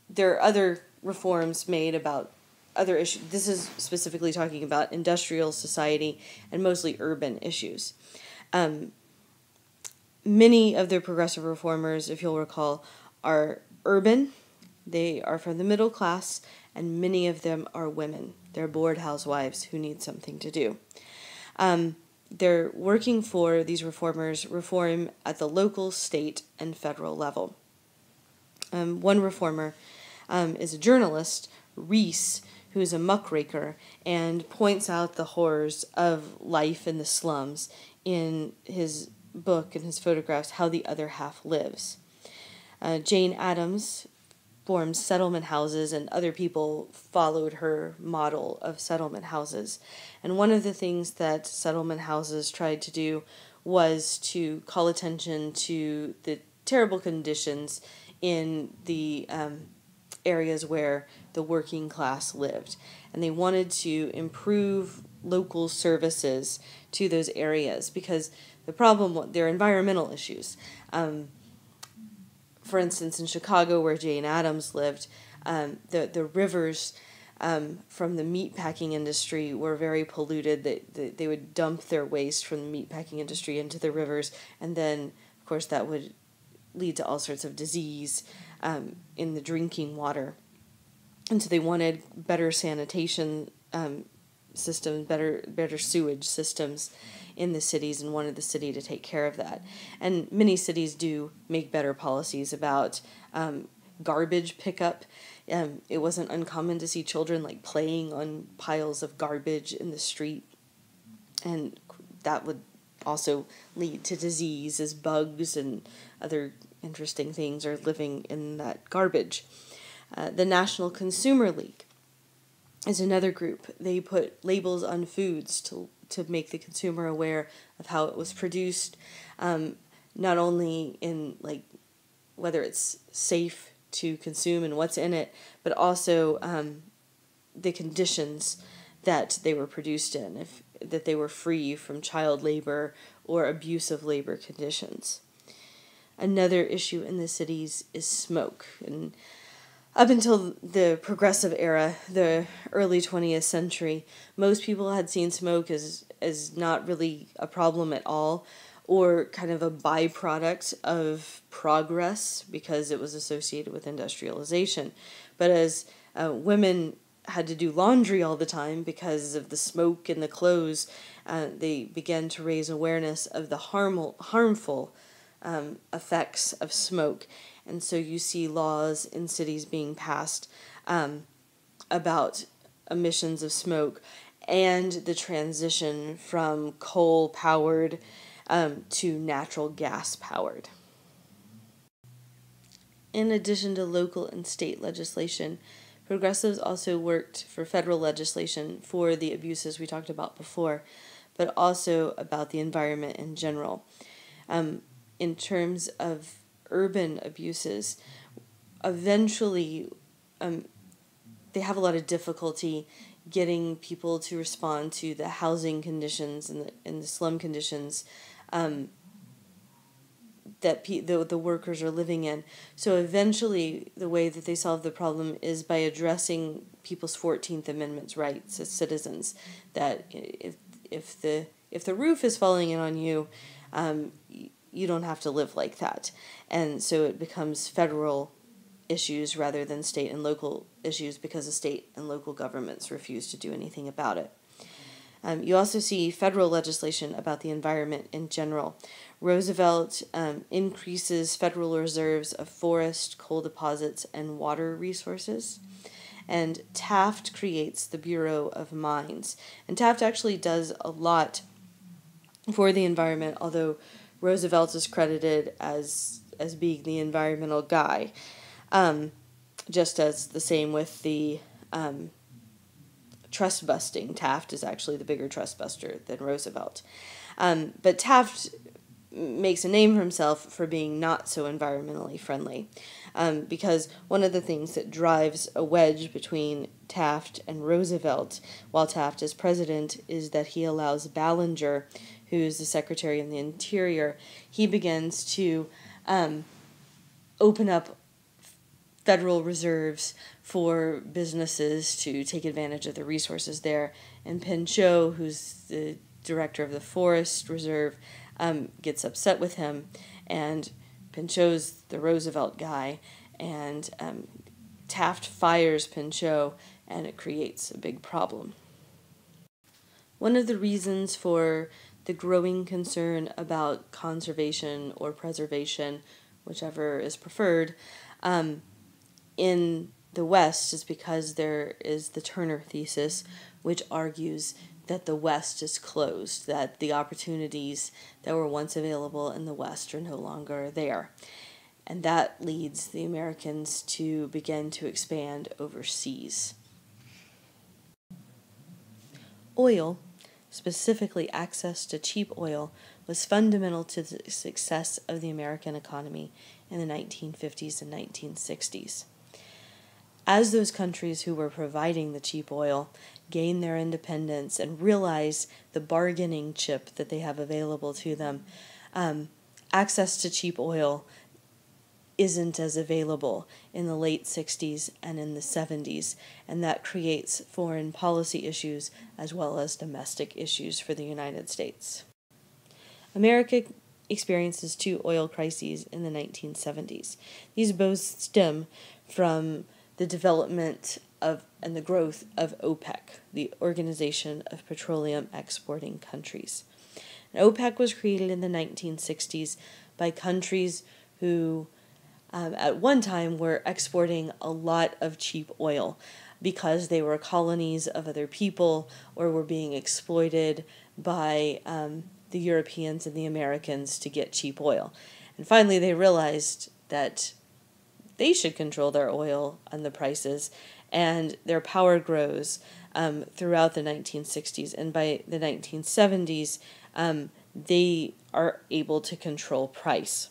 There are other reforms made about other issues. This is specifically talking about industrial society and mostly urban issues. Many of the progressive reformers, if you'll recall, are urban. They are from the middle class, and many of them are women. They're bored housewives who need something to do. They're working for, these reformers, reform at the local, state, and federal level. One reformer is a journalist, Reese, who's a muckraker, and points out the horrors of life in the slums in his book and his photographs, How the Other Half Lives. Jane Addams formed settlement houses, and other people followed her model of settlement houses. And one of the things that settlement houses tried to do was to call attention to the terrible conditions in the areas where the working class lived. And they wanted to improve local services to those areas because the problem, they're environmental issues. For instance, in Chicago, where Jane Addams lived, the rivers from the meatpacking industry were very polluted. They would dump their waste from the meatpacking industry into the rivers, and then, of course, that would lead to all sorts of disease in the drinking water. And so they wanted better sanitation systems, better sewage systems in the cities, and wanted the city to take care of that. And many cities do make better policies about garbage pickup. It wasn't uncommon to see children like playing on piles of garbage in the street, and that would also lead to disease as bugs and other interesting things are living in that garbage. The National Consumer League is another group. They put labels on foods to make the consumer aware of how it was produced, not only in like whether it's safe to consume and what's in it, but also the conditions that they were produced in, that they were free from child labor or abusive labor conditions. Another issue in the cities is smoke. And up until the progressive era, the early 20th century, most people had seen smoke as not really a problem at all, or kind of a byproduct of progress because it was associated with industrialization. But as women had to do laundry all the time because of the smoke and the clothes, they began to raise awareness of the harmful effects of smoke. And so you see laws in cities being passed about emissions of smoke and the transition from coal-powered to natural gas-powered. In addition to local and state legislation, progressives also worked for federal legislation for the abuses we talked about before, but also about the environment in general. In terms of urban abuses, eventually they have a lot of difficulty getting people to respond to the housing conditions and the slum conditions that the workers are living in. So eventually the way that they solve the problem is by addressing people's 14th Amendment rights as citizens, that if the roof is falling in on you, you don't have to live like that. And so it becomes federal issues rather than state and local issues because the state and local governments refuse to do anything about it. You also see federal legislation about the environment in general. Roosevelt increases federal reserves of forest, coal deposits, and water resources. And Taft creates the Bureau of Mines. And Taft actually does a lot for the environment, although Roosevelt is credited as being the environmental guy. Just as the same with the trust busting. Taft is actually the bigger trust buster than Roosevelt. But Taft makes a name for himself for being not so environmentally friendly, because one of the things that drives a wedge between Taft and Roosevelt while Taft is president is that he allows Ballinger, who's the Secretary of the Interior, he begins to open up federal reserves for businesses to take advantage of the resources there. And Pinchot, who's the director of the Forest Reserve, gets upset with him, and Pinchot's the Roosevelt guy, and Taft fires Pinchot, and it creates a big problem. One of the reasons for the growing concern about conservation or preservation, whichever is preferred, in the West is because there is the Turner thesis, which argues that the West is closed, that the opportunities that were once available in the West are no longer there. And that leads the Americans to begin to expand overseas. Oil, specifically access to cheap oil, was fundamental to the success of the American economy in the 1950s and 1960s. As those countries who were providing the cheap oil gain their independence and realize the bargaining chip that they have available to them, access to cheap oil isn't as available in the late 60s and in the 70s, and that creates foreign policy issues as well as domestic issues for the United States. America experiences two oil crises in the 1970s. These both stem from the development of and the growth of OPEC, the Organization of Petroleum Exporting Countries. And OPEC was created in the 1960s by countries who at one time were exporting a lot of cheap oil because they were colonies of other people or were being exploited by the Europeans and the Americans to get cheap oil. And finally they realized that they should control their oil and the prices, and their power grows throughout the 1960s. And by the 1970s, they are able to control price.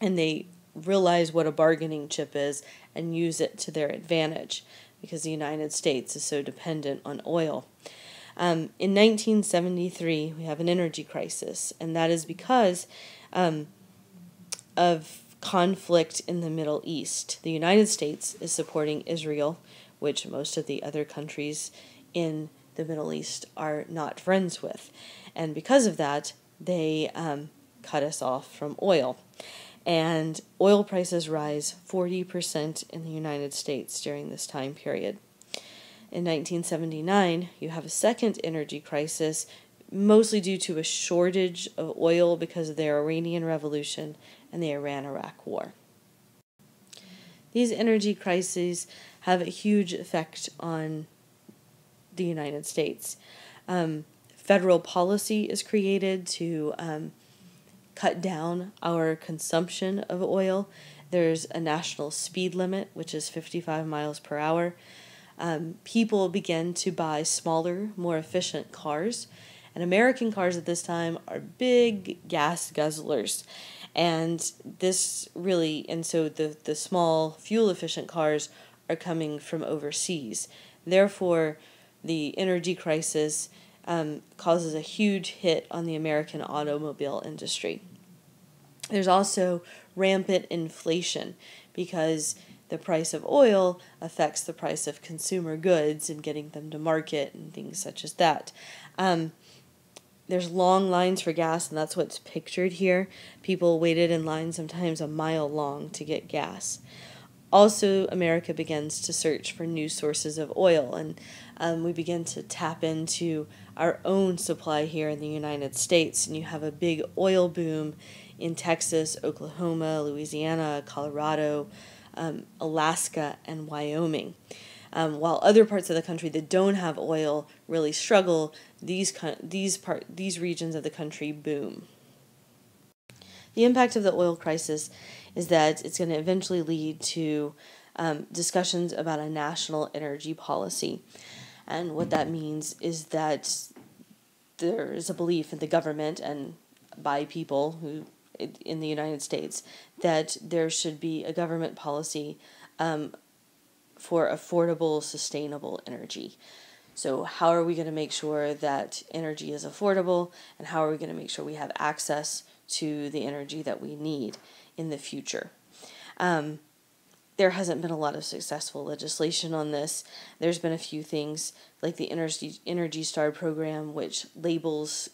And they realize what a bargaining chip is and use it to their advantage because the United States is so dependent on oil. In 1973, we have an energy crisis, and that is because of conflict in the Middle East. The United States is supporting Israel, which most of the other countries in the Middle East are not friends with. And because of that, they cut us off from oil. And oil prices rise 40% in the United States during this time period. In 1979, you have a second energy crisis, mostly due to a shortage of oil because of the Iranian Revolution and the Iran-Iraq War. These energy crises have a huge effect on the United States. Federal policy is created to cut down our consumption of oil. There's a national speed limit, which is 55 miles per hour. People begin to buy smaller, more efficient cars. And American cars at this time are big gas guzzlers. And so the small, fuel-efficient cars are coming from overseas. Therefore, the energy crisis causes a huge hit on the American automobile industry. There's also rampant inflation because the price of oil affects the price of consumer goods and getting them to market and things such as that. There's long lines for gas, and that's what's pictured here. People waited in line sometimes a mile long to get gas. Also, America begins to search for new sources of oil, and we begin to tap into our own supply here in the United States, and you have a big oil boom in Texas, Oklahoma, Louisiana, Colorado, Alaska, and Wyoming. While other parts of the country that don't have oil really struggle, these regions of the country boom. The impact of the oil crisis is that it's going to eventually lead to discussions about a national energy policy. And what that means is that there is a belief in the government and by people who in the United States that there should be a government policy for affordable, sustainable energy. So how are we going to make sure that energy is affordable, and how are we going to make sure we have access to the energy that we need in the future? There there hasn't been a lot of successful legislation on this. There's been a few things like the Energy Star program, which labels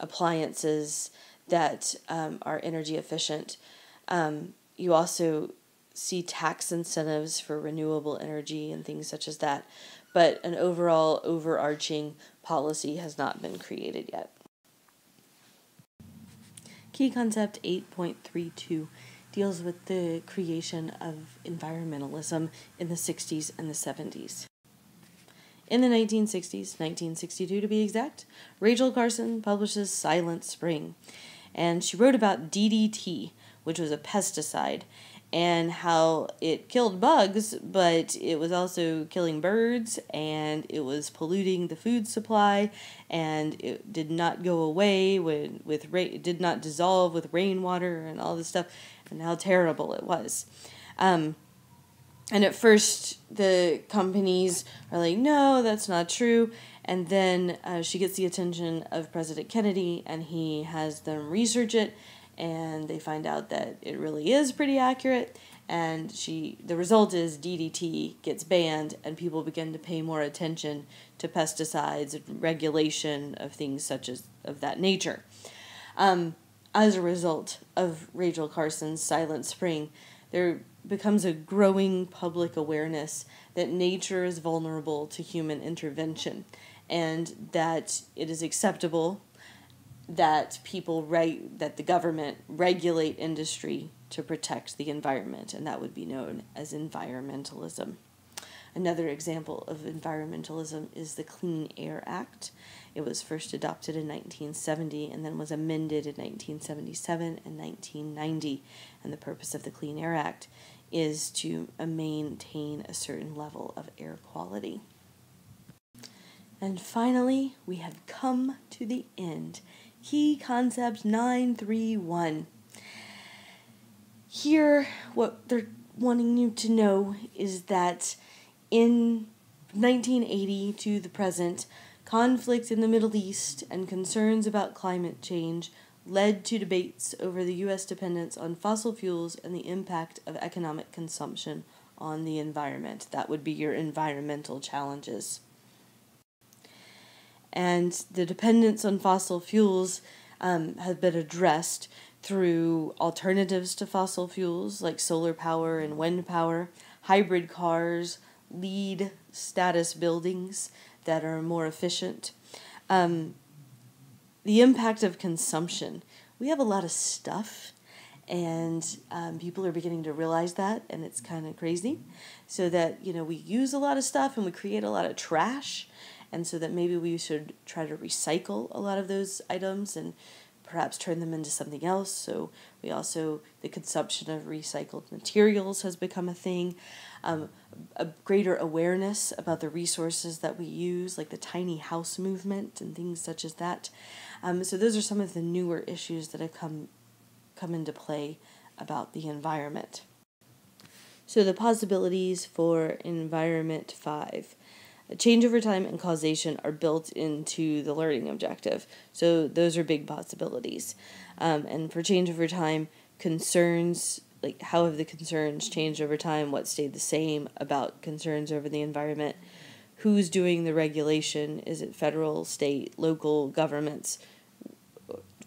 appliances that are energy efficient. You also see tax incentives for renewable energy and things such as that, but an overall overarching policy has not been created yet. Key concept 8.32 deals with the creation of environmentalism in the 60s and the 70s. In the 1960s, 1962 to be exact, Rachel Carson publishes Silent Spring, and she wrote about DDT, which was a pesticide, and how it killed bugs, but it was also killing birds, and it was polluting the food supply, and it did not go away it did not dissolve with rainwater and all this stuff, and how terrible it was. And at first, the companies are like, no, that's not true. And then she gets the attention of President Kennedy, and he has them research it, and they find out that it really is pretty accurate. And the result is DDT gets banned, and people begin to pay more attention to pesticides and regulation of things such as of that nature. As a result of Rachel Carson's Silent Spring, there becomes a growing public awareness that nature is vulnerable to human intervention, and that it is acceptable that that the government regulate industry to protect the environment, and that would be known as environmentalism. Another example of environmentalism is the Clean Air Act. It was first adopted in 1970 and then was amended in 1977 and 1990. And the purpose of the Clean Air Act is to maintain a certain level of air quality. And finally, we have come to the end. Key concept 931. Here, what they're wanting you to know is that in 1980 to the present, conflict in the Middle East and concerns about climate change led to debates over the U.S. dependence on fossil fuels and the impact of economic consumption on the environment. That would be your environmental challenges. And the dependence on fossil fuels have been addressed through alternatives to fossil fuels like solar power and wind power, hybrid cars, LEED status buildings that are more efficient. The impact of consumption. We have a lot of stuff, and people are beginning to realize that, and it's kind of crazy. So that, we use a lot of stuff and we create a lot of trash, and so that maybe we should try to recycle a lot of those items and perhaps turn them into something else. So the consumption of recycled materials has become a thing. A greater awareness about the resources that we use, like the tiny house movement and things such as that. So those are some of the newer issues that have come into play about the environment. So the possibilities for Environment 5. Change over time and causation are built into the learning objective. So those are big possibilities. And for change over time, concerns, like how have the concerns changed over time? What stayed the same about concerns over the environment? Who's doing the regulation? Is it federal, state, local governments,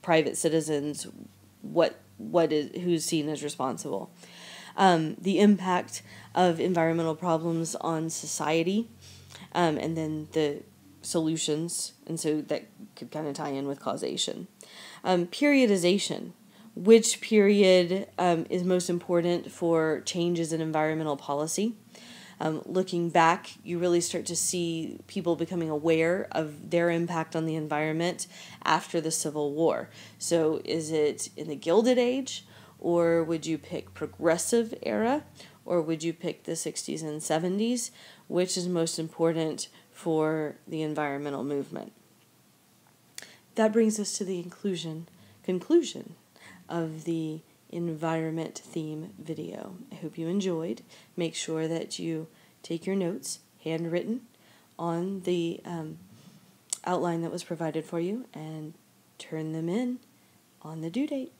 private citizens? Who's seen as responsible? The impact of environmental problems on society, and then the solutions, and so that could kind of tie in with causation. Periodization. Which period is most important for changes in environmental policy? Looking back, you really start to see people becoming aware of their impact on the environment after the Civil War. So is it in the Gilded Age, or would you pick Progressive Era, or would you pick the 60s and 70s? Which is most important for the environmental movement? That brings us to the conclusion of the environment theme video. I hope you enjoyed. Make sure that you take your notes, handwritten, on the outline that was provided for you, and turn them in on the due date.